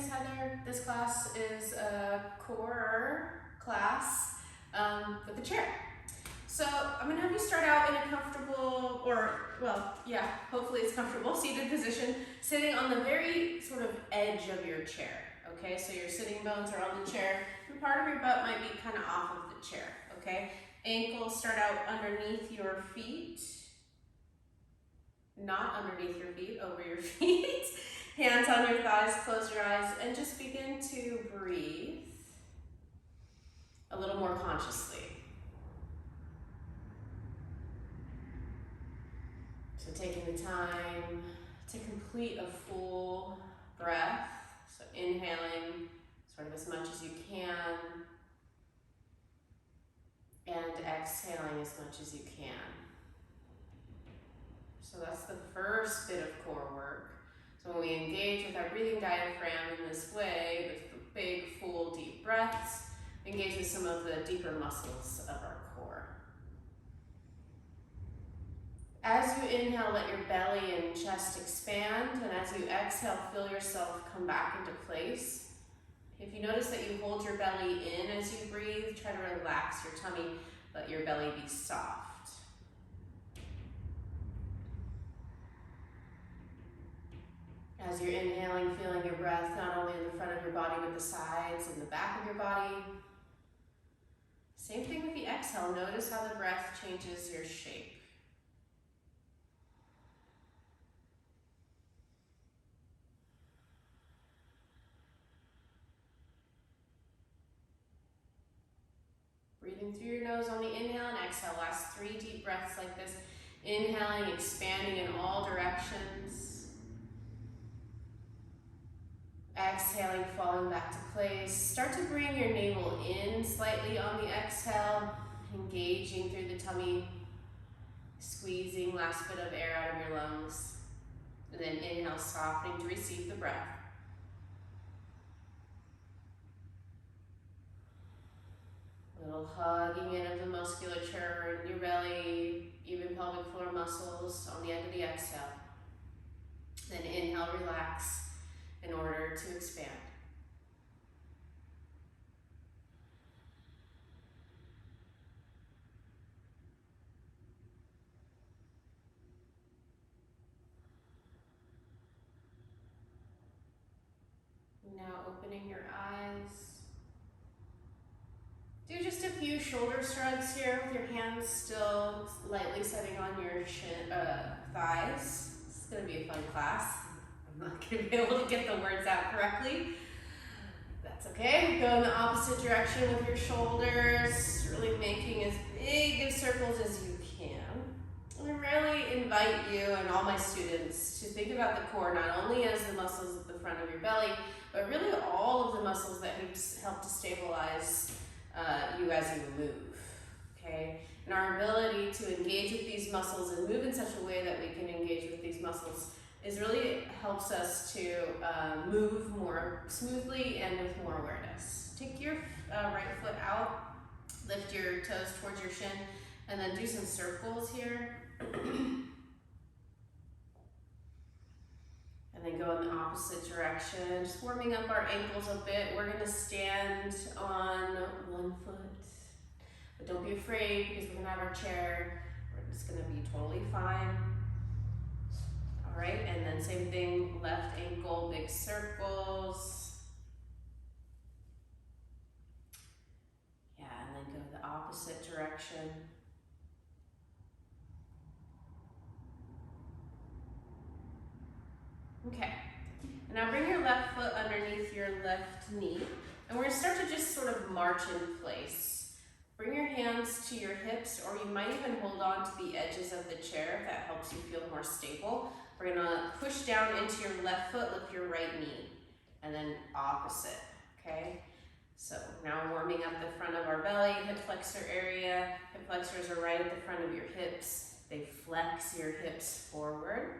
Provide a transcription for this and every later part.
is Heather. This class is a core class with the chair. So I'm gonna have you start out in a comfortable, hopefully it's comfortable, seated position, sitting on the very sort of edge of your chair, okay? So your sitting bones are on the chair, and part of your butt might be kind of off of the chair, okay? Ankles start out underneath your feet, not underneath your feet, over your feet. Hands on your thighs, close your eyes, and just begin to breathe a little more consciously. So taking the time to complete a full breath, so inhaling sort of as much as you can, and exhaling as much as you can. So that's the first bit of core work. So when we engage with our breathing diaphragm in this way, with big, full, deep breaths, we engage with some of the deeper muscles of our core. As you inhale, let your belly and chest expand, and as you exhale, feel yourself come back into place. If you notice that you hold your belly in as you breathe, try to relax your tummy, let your belly be soft. As you're inhaling, feeling your breath not only in the front of your body, but the sides and the back of your body. Same thing with the exhale. Notice how the breath changes your shape. Breathing through your nose on the inhale and exhale. Last 3 deep breaths like this. Inhaling, expanding in all directions. Exhaling, falling back to place. Start to bring your navel in slightly on the exhale, engaging through the tummy, squeezing last bit of air out of your lungs. And then inhale, softening to receive the breath. A little hugging in of the musculature in your belly, even pelvic floor muscles on the end of the exhale. Then inhale, relax in order to expand. Now opening your eyes. Do just a few shoulder shrugs here with your hands still lightly sitting on your thighs. This is going to be a fun class. I'm not going to be able to get the words out correctly. That's okay. Go in the opposite direction with your shoulders, really making as big of circles as you can. And I really invite you and all my students to think about the core not only as the muscles at the front of your belly, but really all of the muscles that help to stabilize you as you move, okay? And our ability to engage with these muscles and move in such a way that we can engage with these muscles is really helps us to move more smoothly and with more awareness. Take your right foot out, lift your toes towards your shin, and then do some circles here. And then go in the opposite direction, just warming up our ankles a bit. We're gonna stand on one foot, but don't be afraid because we're gonna have our chair. We're just gonna be totally fine. All right, and then same thing, left ankle, big circles. Yeah, and then go the opposite direction. Okay, and now bring your left foot underneath your left knee, and we're gonna start to just sort of march in place. Bring your hands to your hips, or you might even hold on to the edges of the chair if that helps you feel more stable. We're gonna push down into your left foot, lift your right knee, and then opposite, okay? So now warming up the front of our belly, hip flexor area. Hip flexors are right at the front of your hips. They flex your hips forward.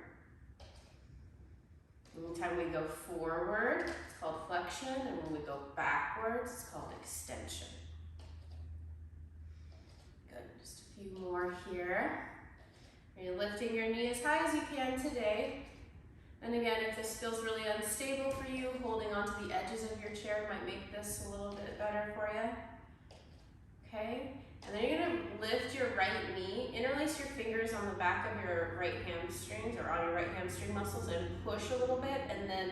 Anytime we go forward, it's called flexion, and when we go backwards, it's called extension. Good, just a few more here. You're lifting your knee as high as you can today. And again, if this feels really unstable for you, holding onto the edges of your chair might make this a little bit better for you. Okay, and then you're gonna lift your right knee, interlace your fingers on the back of your right hamstrings or on your right hamstring muscles and push a little bit, and then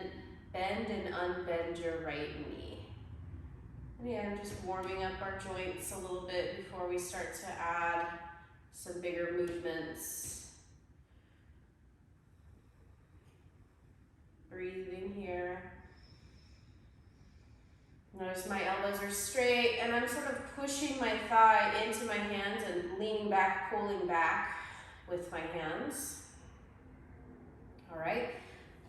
bend and unbend your right knee. And again, just warming up our joints a little bit before we start to add some bigger movements. Breathing here. Notice my elbows are straight and I'm sort of pushing my thigh into my hands and leaning back, pulling back with my hands. All right,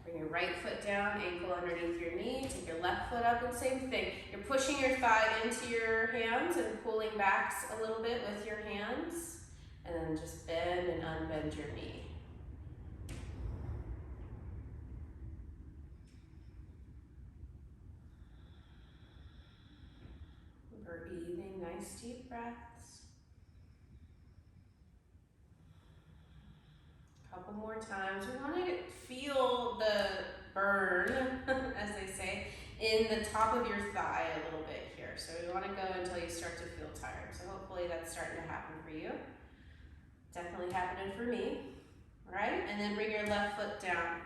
bring your right foot down, ankle underneath your knee, take your left foot up, and same thing. You're pushing your thigh into your hands and pulling back a little bit with your hands, and then just bend and unbend your knee. Breathing, nice deep breaths. A couple more times. We want to feel the burn, as they say, in the top of your thigh a little bit here. So we want to go until you start to feel tired. So hopefully that's starting to happen for you. Definitely happening for me. All right, and then bring your left foot down.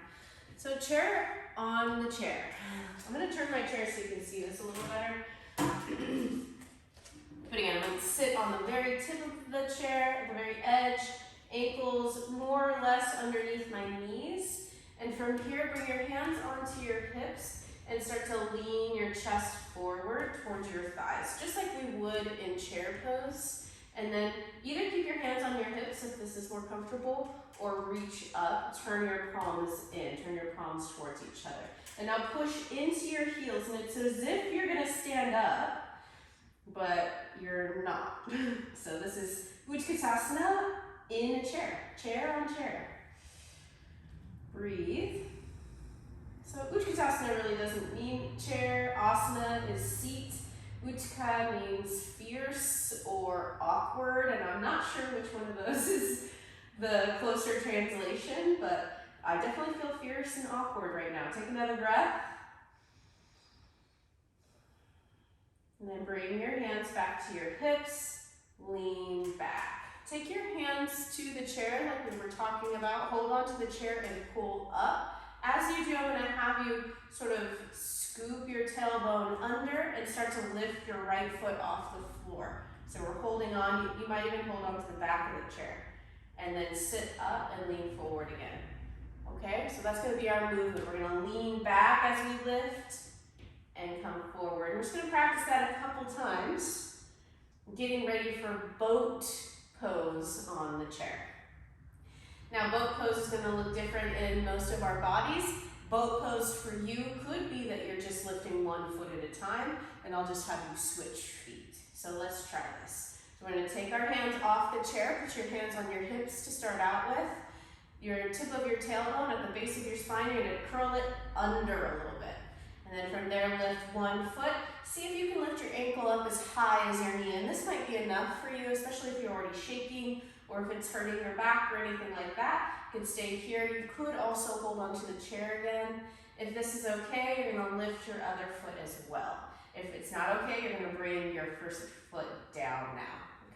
So chair on the chair. I'm going to turn my chair so you can see this a little better. But again, I'm going to sit on the very tip of the chair, the very edge, ankles more or less underneath my knees. And from here, bring your hands onto your hips and start to lean your chest forward towards your thighs, just like we would in chair pose. And then either keep your hands on your hips if this is more comfortable, or reach up, turn your palms in, turn your palms towards each other. And now push into your heels, and it's as if you're gonna stand up, but you're not. So this is Utkatasana in a chair, chair on chair. Breathe. So Utkatasana really doesn't mean chair. Asana is seat. Utka means fierce or awkward, and I'm not sure which one of those is the closer translation, but I definitely feel fierce and awkward right now. Take another breath. And then bring your hands back to your hips, lean back. Take your hands to the chair like we were talking about. Hold on to the chair and pull up. As you do, I'm going to have you sort of scoop your tailbone under and start to lift your right foot off the floor. So we're holding on. You might even hold on to the back of the chair. And then sit up and lean forward again. Okay, so that's going to be our movement. We're going to lean back as we lift and come forward. We're just going to practice that a couple times, getting ready for boat pose on the chair. Now, boat pose is going to look different in most of our bodies. Boat pose for you could be that you're just lifting one foot at a time, and I'll just have you switch feet. So let's try this. So we're going to take our hands off the chair, put your hands on your hips to start out with. Your tip of your tailbone at the base of your spine, you're going to curl it under a little bit. And then from there, lift one foot. See if you can lift your ankle up as high as your knee. And this might be enough for you, especially if you're already shaking or if it's hurting your back or anything like that. You can stay here. You could also hold onto the chair again. If this is okay, you're going to lift your other foot as well. If it's not okay, you're going to bring your first foot down now.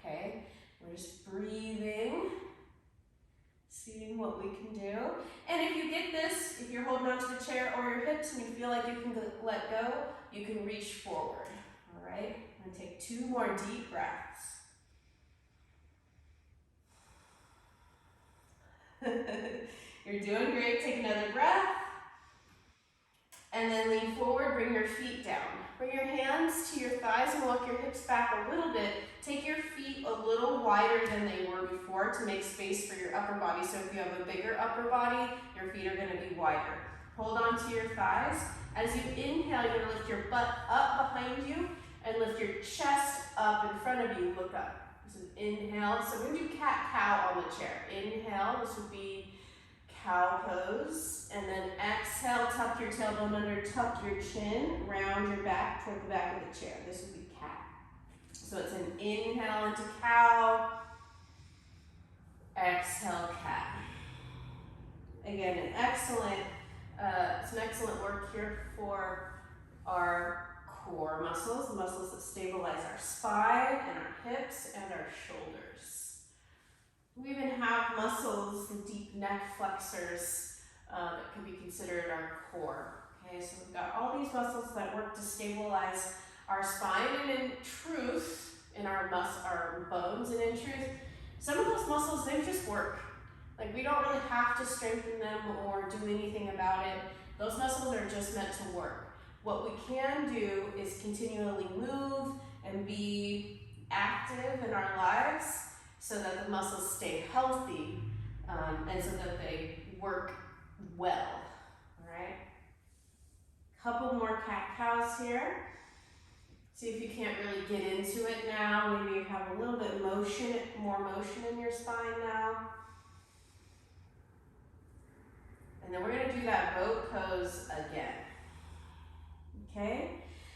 Okay? We're just breathing, seeing what we can do. And if you get this, if you're holding onto the chair or your hips and you feel like you can let go, you can reach forward. All right? I'm going to take 2 more deep breaths. You're doing great. Take another breath. And then lean forward, bring your feet down. Bring your hands to your thighs and walk your hips back a little bit. Take your feet a little wider than they were before to make space for your upper body. So if you have a bigger upper body, your feet are going to be wider. Hold on to your thighs. As you inhale, you're going to lift your butt up behind you and lift your chest up in front of you. Look up. This is inhale. So we're going to do cat-cow on the chair. Inhale. This would be cow pose, and then exhale, tuck your tailbone under, tuck your chin, round your back toward the back of the chair. This would be cat. So it's an inhale into cow, exhale cat. Again, an excellent Some excellent work here for our core muscles, the muscles that stabilize our spine and our hips and our shoulders. We even have muscles, the deep neck flexors, that could be considered our core. Okay, so we've got all these muscles that work to stabilize our spine, and in truth, in our bones, and in truth, some of those muscles, they just work. Like, we don't really have to strengthen them or do anything about it. Those muscles are just meant to work. What we can do is continually move and be active in our lives so that the muscles stay healthy, and so that they work well. All right? Couple more cat-cows here. See if you can't really get into it now. Maybe you have a little bit more motion in your spine now. And then we're going to do that boat pose again. Okay?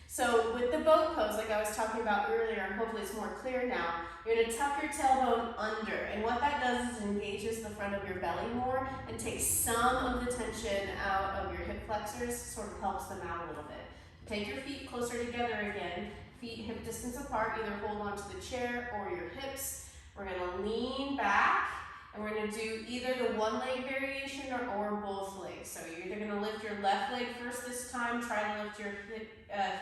So with the boat pose, like I was talking about earlier, and hopefully it's more clear now, you're going to tuck your tailbone under. And what that does is engages the front of your belly more and takes some of the tension out of your hip flexors, sort of helps them out a little bit. Take your feet closer together again, feet hip distance apart, either hold onto the chair or your hips. We're going to lean back, and we're going to do either the one leg variation or both legs. So you're either going to lift your left leg first this time, try to lift your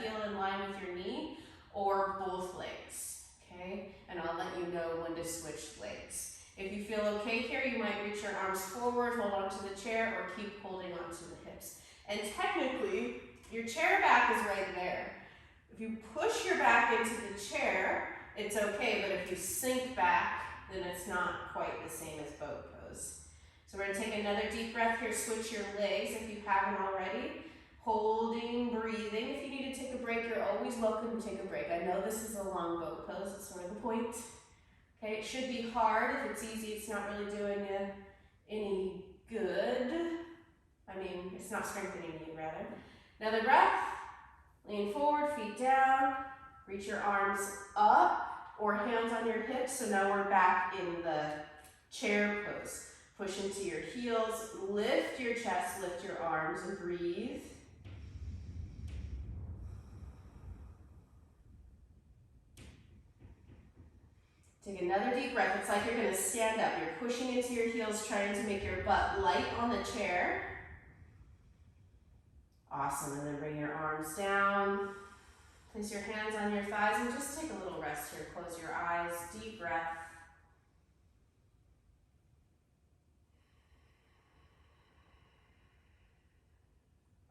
heel in line with your knee, or both legs, okay? And I'll let you know when to switch legs. If you feel okay here, you might reach your arms forward, hold onto the chair, or keep holding onto the hips. And technically, your chair back is right there. If you push your back into the chair, it's okay, but if you sink back, then it's not quite the same as boat pose. So we're going to take another deep breath here, switch your legs if you haven't already. Holding, breathing. If you need to take a break, you're always welcome to take a break. I know this is a long boat pose, that's sort of the point. Okay, it should be hard. If it's easy, it's not really doing you any good. I mean, it's not strengthening you, rather. Another breath. Lean forward, feet down. Reach your arms up or hands on your hips. So now we're back in the chair pose. Push into your heels, lift your chest, lift your arms, and breathe. Take another deep breath. It's like you're going to stand up. You're pushing into your heels, trying to make your butt light on the chair. Awesome. And then bring your arms down. Place your hands on your thighs and just take a little rest here. Close your eyes. Deep breath.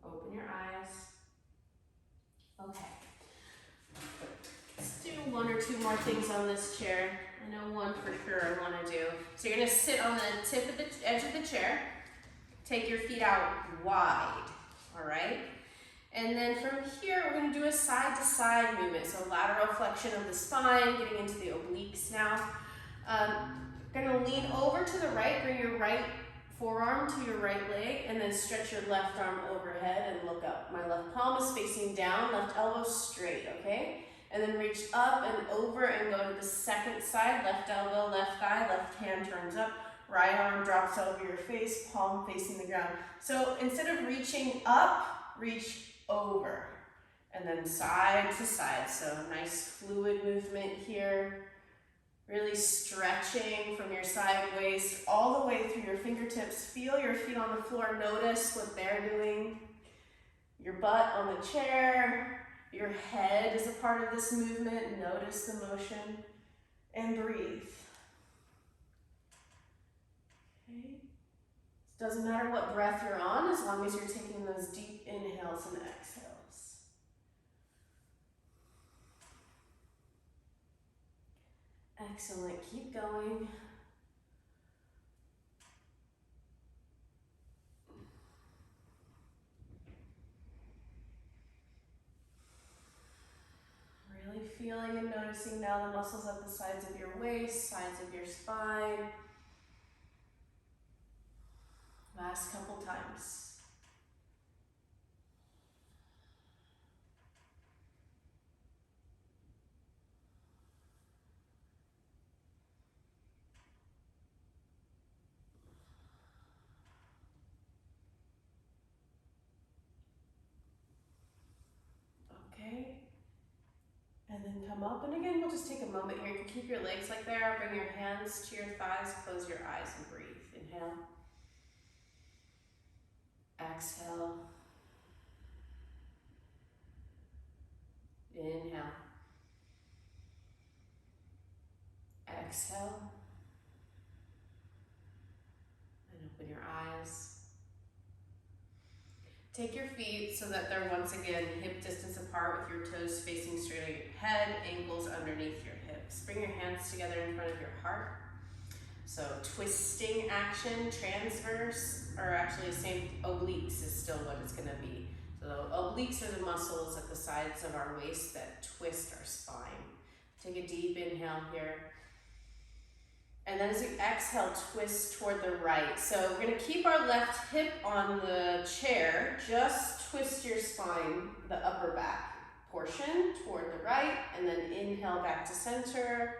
Open your eyes. Okay. Let's do one or two more things on this chair. I know one for sure I want to do. So you're going to sit on the tip of the edge of the chair. Take your feet out wide. All right? And then from here, we're going to do a side-to-side movement. So lateral flexion of the spine, getting into the obliques now. Going to lean over to the right, bring your right forearm to your right leg, and then stretch your left arm overhead and look up. My left palm is facing down, left elbow straight, okay? And then reach up and over and go to the second side, left elbow, left thigh, left hand turns up, right arm drops over your face, palm facing the ground. So instead of reaching up, reach over, and then side to side. So nice fluid movement here. Really stretching from your side waist all the way through your fingertips. Feel your feet on the floor. Notice what they're doing. Your butt on the chair. Your head is a part of this movement. Notice the motion and breathe. Okay. It doesn't matter what breath you're on as long as you're taking those deep inhales and exhales. Excellent. Keep going. Really feeling and noticing now the muscles at the sides of your waist, sides of your spine. Last couple times. come up. And again, we'll just take a moment here. You can keep your legs like they are. Bring your hands to your thighs. Close your eyes and breathe. Inhale. Exhale. Inhale. Exhale. And open your eyes. Take your feet so that they're once again hip distance apart with your toes facing straight at your head, ankles underneath your hips. Bring your hands together in front of your heart. So twisting action, transverse, or actually same obliques is still what it's gonna be. So the obliques are the muscles at the sides of our waist that twist our spine. Take a deep inhale here. And then as you exhale, twist toward the right. So we're gonna keep our left hip on the chair. Just twist your spine, the upper back portion toward the right, and then inhale back to center.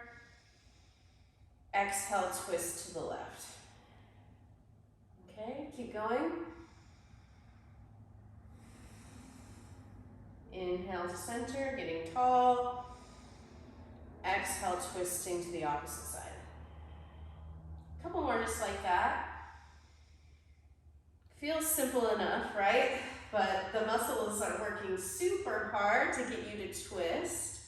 Exhale, twist to the left. Okay, keep going. Inhale to center, getting tall. Exhale, twisting to the opposite side. A couple more just like that. Feels simple enough, right? But the muscles are working super hard to get you to twist.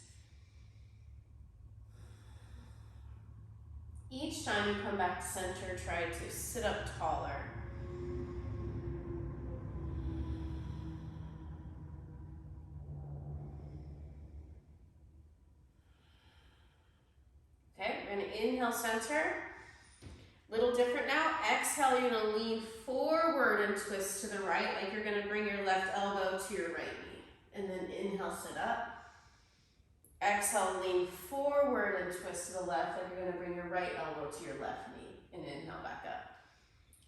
Each time you come back to center, try to sit up taller. Okay, we're gonna inhale center. Little different now. Exhale, you're gonna lean forward and twist to the right, like you're gonna bring your left elbow to your right knee. And then inhale, sit up. Exhale, lean forward and twist to the left, like you're gonna bring your right elbow to your left knee. And inhale back up.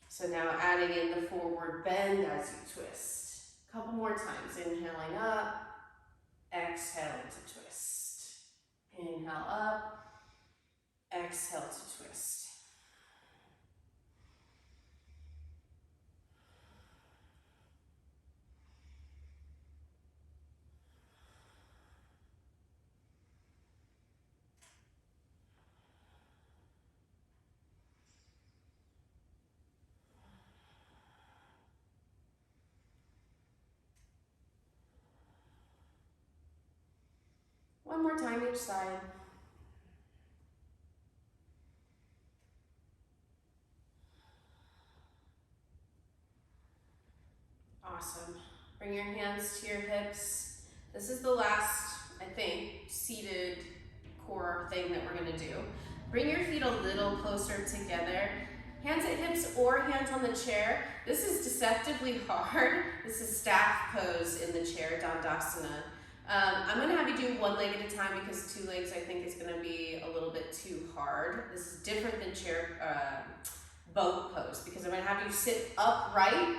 So now adding in the forward bend as you twist. A couple more times. Inhaling up. Exhaling to twist. Inhale up. Exhale to twist. One more time each side. Awesome. Bring your hands to your hips. This is the last, I think, seated core thing that we're gonna do. Bring your feet a little closer together. Hands at hips or hands on the chair. This is deceptively hard. This is staff pose in the chair, Dandasana. I'm gonna have you do one leg at a time because two legs I think is gonna be a little bit too hard. This is different than chair boat pose because I'm gonna have you sit upright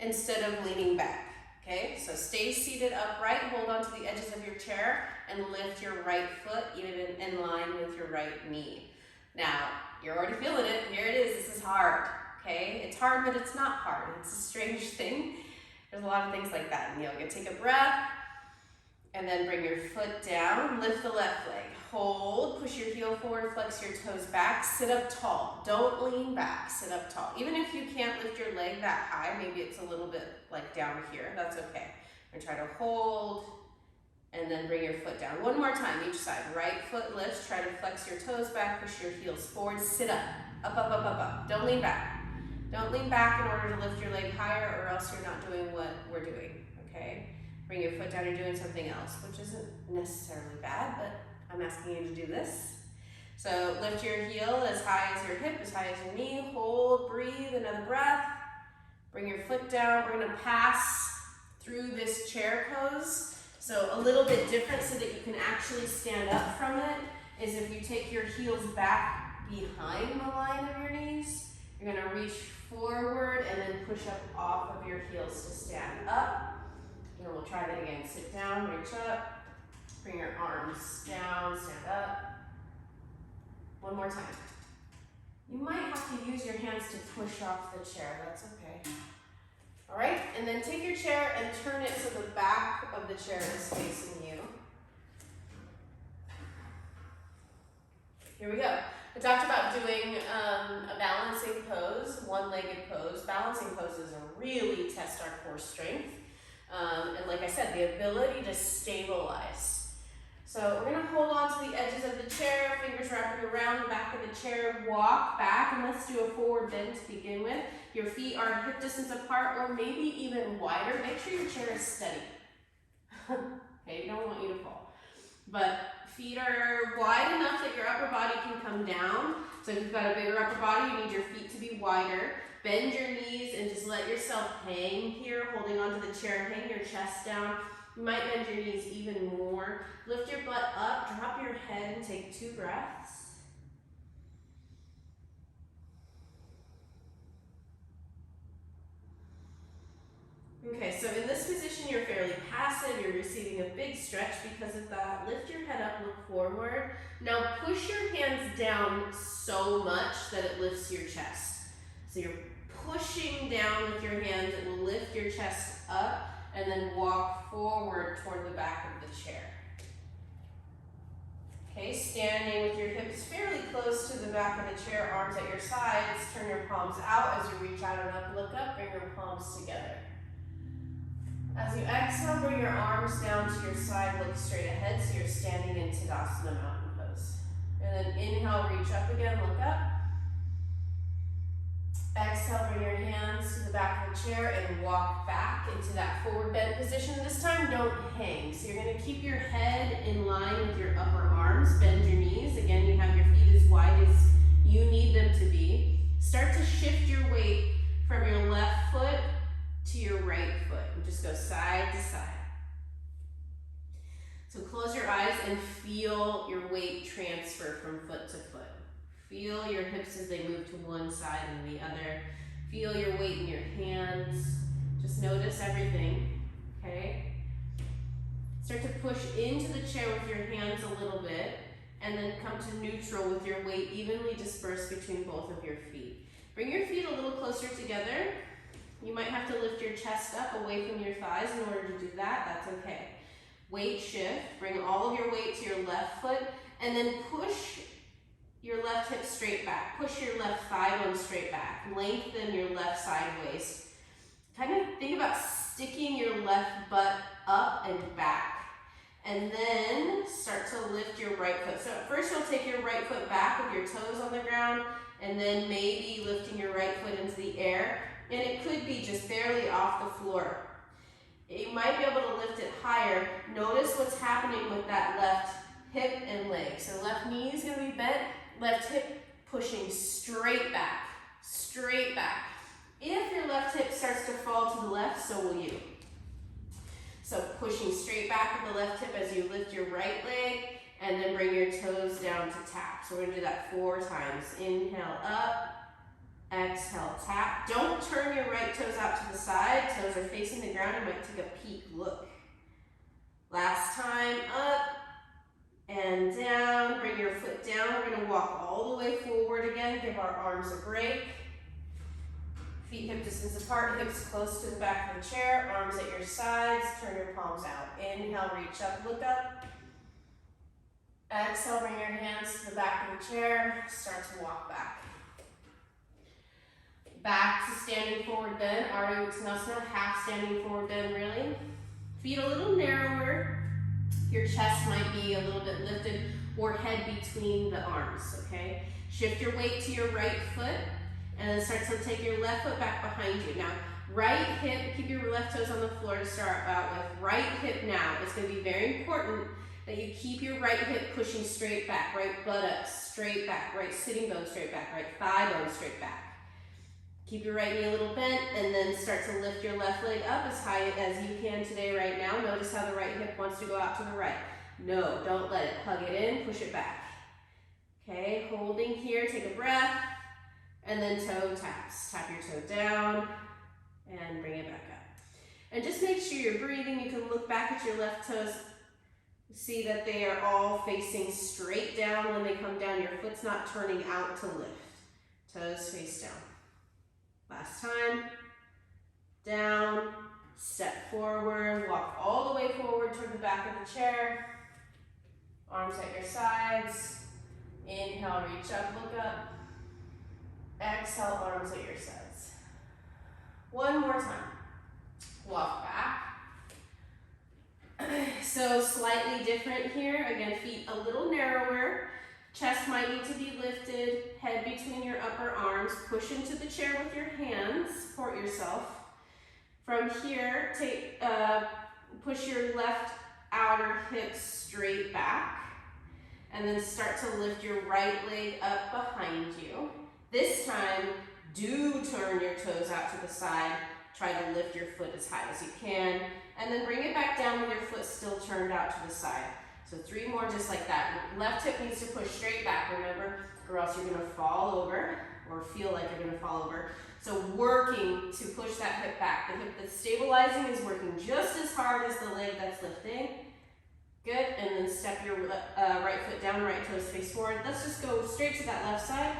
instead of leaning back, okay? So stay seated upright, hold on to the edges of your chair and lift your right foot even in line with your right knee. Now, you're already feeling it, here it is, this is hard, okay? It's hard, but it's not hard, it's a strange thing. There's a lot of things like that in yoga. Take a breath, and then bring your foot down, lift the left leg. Hold, push your heel forward, flex your toes back, sit up tall. Don't lean back, sit up tall. Even if you can't lift your leg that high, maybe it's a little bit like down here, that's okay. We're gonna try to hold, and then bring your foot down. One more time, each side. Right foot lifts, try to flex your toes back, push your heels forward, sit up. Up, up, up, up, up. Don't lean back. Don't lean back in order to lift your leg higher or else you're not doing what we're doing, okay? Bring your foot down, you're doing something else, which isn't necessarily bad, but I'm asking you to do this. So lift your heel as high as your hip, as high as your knee. Hold, breathe, another breath. Bring your foot down. We're gonna pass through this chair pose. So a little bit different so that you can actually stand up from it is if you take your heels back behind the line of your knees. You're gonna reach forward and then push up off of your heels to stand up. And we'll try that again. Sit down, reach up, bring your arms down, stand up. One more time. You might have to use your hands to push off the chair, that's okay. All right, and then take your chair and turn it so the back of the chair is facing you. Here we go. I talked about doing a balancing pose, one-legged pose. Balancing poses really test our core strength. And like I said, the ability to stabilize. So we're gonna hold on to the edges of the chair, fingers wrapping around the back of the chair, walk back, and let's do a forward bend to begin with. Your feet are hip distance apart or maybe even wider. Make sure your chair is steady. Okay, we don't want you to fall. But feet are wide enough that your upper body can come down. So if you've got a bigger upper body, you need your feet to be wider. Bend your knees and just let yourself hang here, holding onto the chair. Hang your chest down. You might bend your knees even more. Lift your butt up, drop your head, and take 2 breaths. Okay, so in this position, you're fairly passive. You're receiving a big stretch because of that. Lift your head up, look forward. Now push your hands down so much that it lifts your chest. So you're pushing down with your hands. It will lift your chest up and then walk forward toward the back of the chair. Okay, standing with your hips fairly close to the back of the chair, arms at your sides. Turn your palms out as you reach out and up, look up, bring your palms together. As you exhale, bring your arms down to your side, look straight ahead, so you're standing in Tadasana Mountain Pose. And then inhale, reach up again, look up. Exhale, bring your hands to the back of the chair and walk back into that forward bend position. This time, don't hang. So you're gonna keep your head in line with your upper arms, bend your knees. Again, you have your feet as wide as you need them to be. Start to shift your weight from your left foot to your right foot and just go side to side. So close your eyes and feel your weight transfer from foot to foot. Feel your hips as they move to one side and the other. Feel your weight in your hands. Just notice everything, okay? Start to push into the chair with your hands a little bit and then come to neutral with your weight evenly dispersed between both of your feet. Bring your feet a little closer together. You might have to lift your chest up away from your thighs in order to do that. That's okay. Weight shift. Bring all of your weight to your left foot and then push your left hip straight back. Push your left thigh bone straight back. Lengthen your left side waist. Kind of think about sticking your left butt up and back. And then start to lift your right foot. So at first you'll take your right foot back with your toes on the ground and then maybe lifting your right foot into the air. And it could be just barely off the floor. You might be able to lift it higher. Notice what's happening with that left hip and leg. So left knee is going to be bent, left hip pushing straight back, straight back. If your left hip starts to fall to the left, so will you. So pushing straight back with the left hip as you lift your right leg and then bring your toes down to tap. So we're going to do that 4 times. Inhale up. Exhale, tap. Don't turn your right toes out to the side. Toes are facing the ground. You might take a peek look. Last time, up and down. Bring your foot down. We're going to walk all the way forward again. Give our arms a break. Feet hip distance apart, hips close to the back of the chair. Arms at your sides. Turn your palms out. Inhale, reach up, look up. Exhale, bring your hands to the back of the chair. Start to walk back. Back to standing forward bend, Ardha Uttanasana, half standing forward bend really. Feet a little narrower. Your chest might be a little bit lifted or head between the arms, okay? Shift your weight to your right foot and then start to take your left foot back behind you. Now, right hip, keep your left toes on the floor to start out with. Right hip now, it's gonna be very important that you keep your right hip pushing straight back, right buttocks straight back, right sitting bone straight back, right thigh bone straight back. Keep your right knee a little bent and then start to lift your left leg up as high as you can today right now. Notice how the right hip wants to go out to the right. No, don't let it. Hug it in, push it back. Okay, holding here, take a breath, and then toe taps. Tap your toe down and bring it back up. And just make sure you're breathing. You can look back at your left toes. See that they are all facing straight down when they come down. Your foot's not turning out to lift. Toes face down. Last time, down, step forward, walk all the way forward toward the back of the chair, arms at your sides, Inhale, reach up, look up. Exhale, arms at your sides. One more time. Walk back. So slightly different here. Again, feet a little narrower. Chest might need to be lifted. Head between your upper arms. Push into the chair with your hands. Support yourself. From here, push your left outer hip straight back. And then start to lift your right leg up behind you. This time, do turn your toes out to the side. Try to lift your foot as high as you can. And then bring it back down with your foot still turned out to the side. So 3 more just like that. Left hip needs to push straight back, remember, or else you're gonna fall over or feel like you're gonna fall over. So working to push that hip back. The hip that's stabilizing is working just as hard as the leg that's lifting. Good, and then step your right foot down, right toes face forward. Let's just go straight to that left side.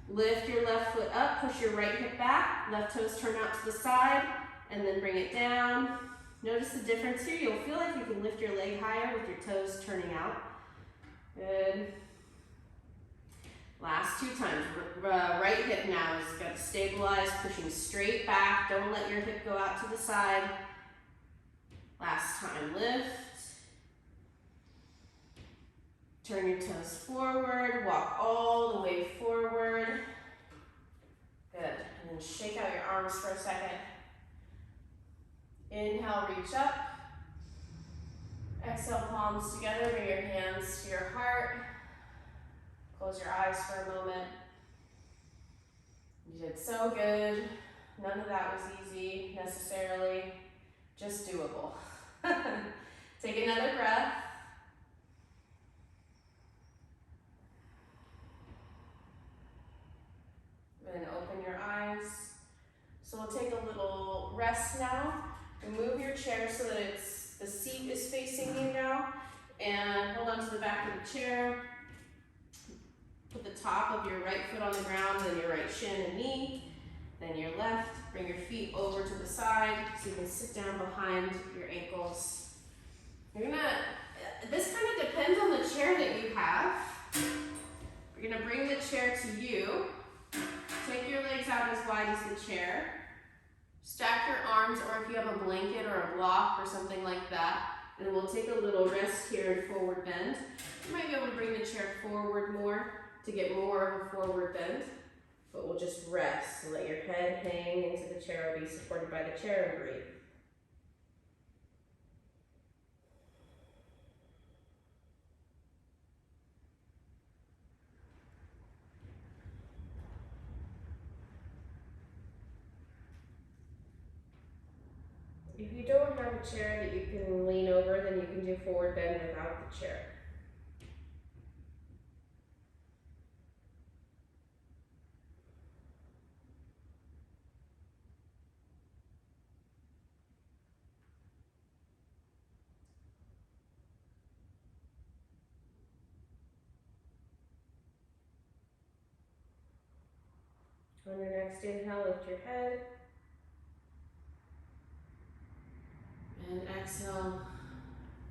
Lift your left foot up, push your right hip back, left toes turn out to the side, and then bring it down. Notice the difference here. You'll feel like you can lift your leg higher with your toes turning out. Good. Last 2 times. Right hip now is got to stabilize, pushing straight back. Don't let your hip go out to the side. Last time, lift. Turn your toes forward, walk all the way forward. Good, and then shake out your arms for a second. Inhale, reach up. Exhale, palms together, bring your hands to your heart. Close your eyes for a moment. You did so good. None of that was easy necessarily, just doable. Take another breath. Then open your eyes. So we'll take a little rest now. Move your chair so that the seat is facing you now. And hold on to the back of the chair. Put the top of your right foot on the ground, then your right shin and knee. Then your left. Bring your feet over to the side so you can sit down behind your ankles. This kind of depends on the chair that you have. You're gonna bring the chair to you. Take your legs out as wide as the chair. Stack your arms, or if you have a blanket or a block or something like that. And then we'll take a little rest here in forward bend. You might be able to bring the chair forward more to get more of a forward bend. But we'll just rest and let your head hang into the chair or be supported by the chair and breathe. If you don't have a chair that you can lean over, then you can do forward bend without the chair. On your next inhale, lift your head. And exhale,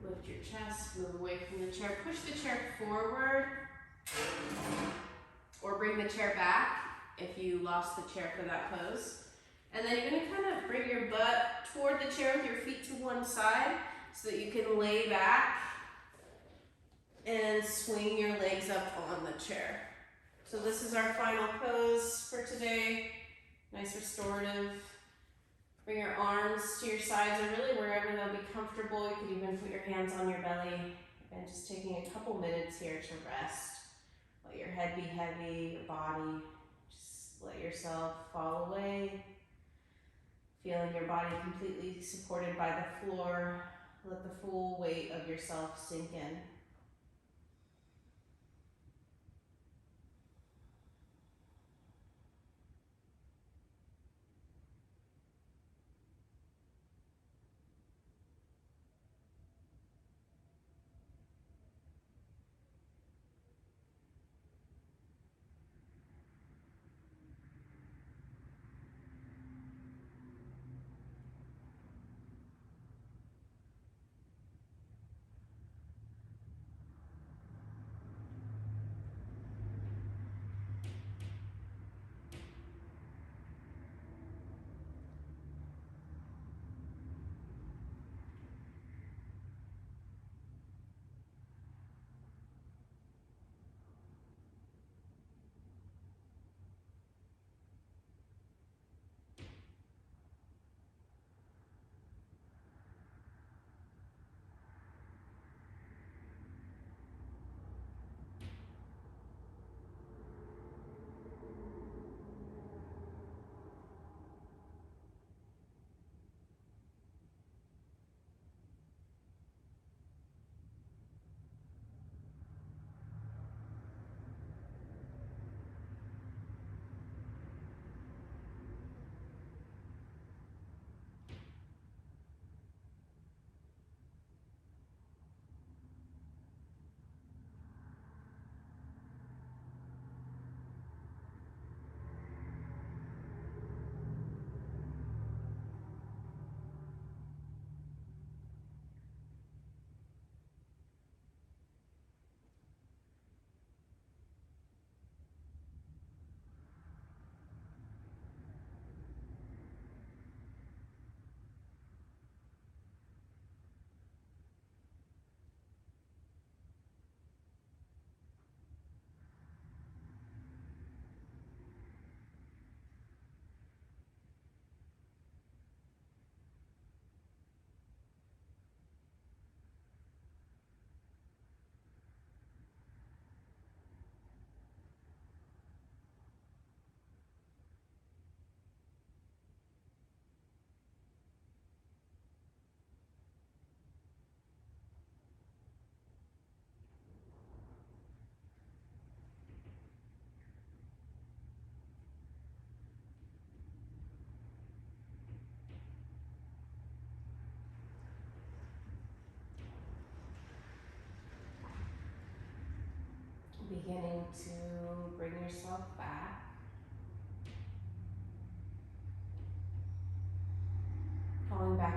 lift your chest, move away from the chair. Push the chair forward or bring the chair back if you lost the chair for that pose. And then you're gonna kind of bring your butt toward the chair with your feet to one side so that you can lay back and swing your legs up on the chair. So this is our final pose for today. Nice restorative. Bring your arms to your sides or really wherever they'll be comfortable. You could even put your hands on your belly. And just taking a couple minutes here to rest. Let your head be heavy, your body. Just let yourself fall away. Feeling your body completely supported by the floor. Let the full weight of yourself sink in.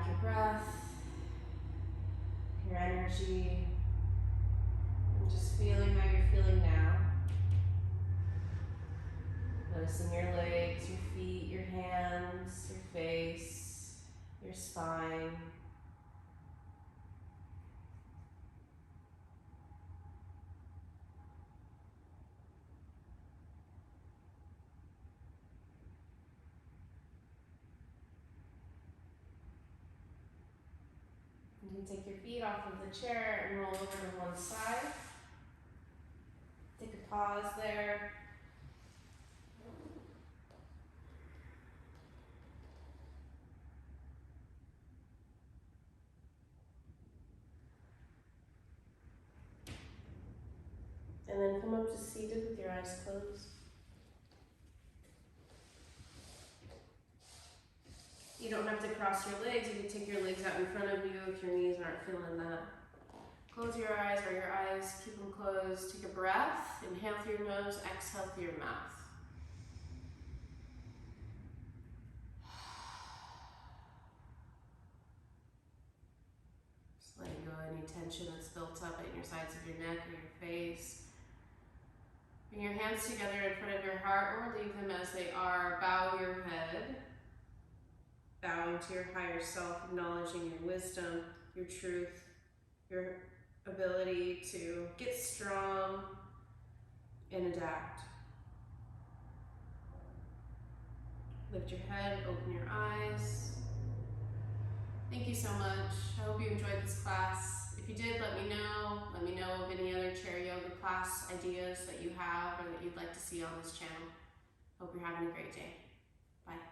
back your breath, your energy, and just feeling how you're feeling now. Noticing your legs, your feet, your hands, your face, your spine. You can take your feet off of the chair and roll over to one side. Take a pause there. And then come up to seated with your eyes closed. You don't have to cross your legs. You can take your legs out in front of you if your knees aren't feeling that. Close your eyes or your eyes, keep them closed. Take a breath. Inhale through your nose, exhale through your mouth. Just letting go of any tension that's built up in your sides of your neck or your face. Bring your hands together in front of your heart or leave them as they are. Bow your head. Bowing to your higher self, acknowledging your wisdom, your truth, your ability to get strong and adapt. Lift your head, open your eyes. Thank you so much. I hope you enjoyed this class. If you did, let me know. Let me know of any other chair yoga class ideas that you have or that you'd like to see on this channel. Hope you're having a great day. Bye.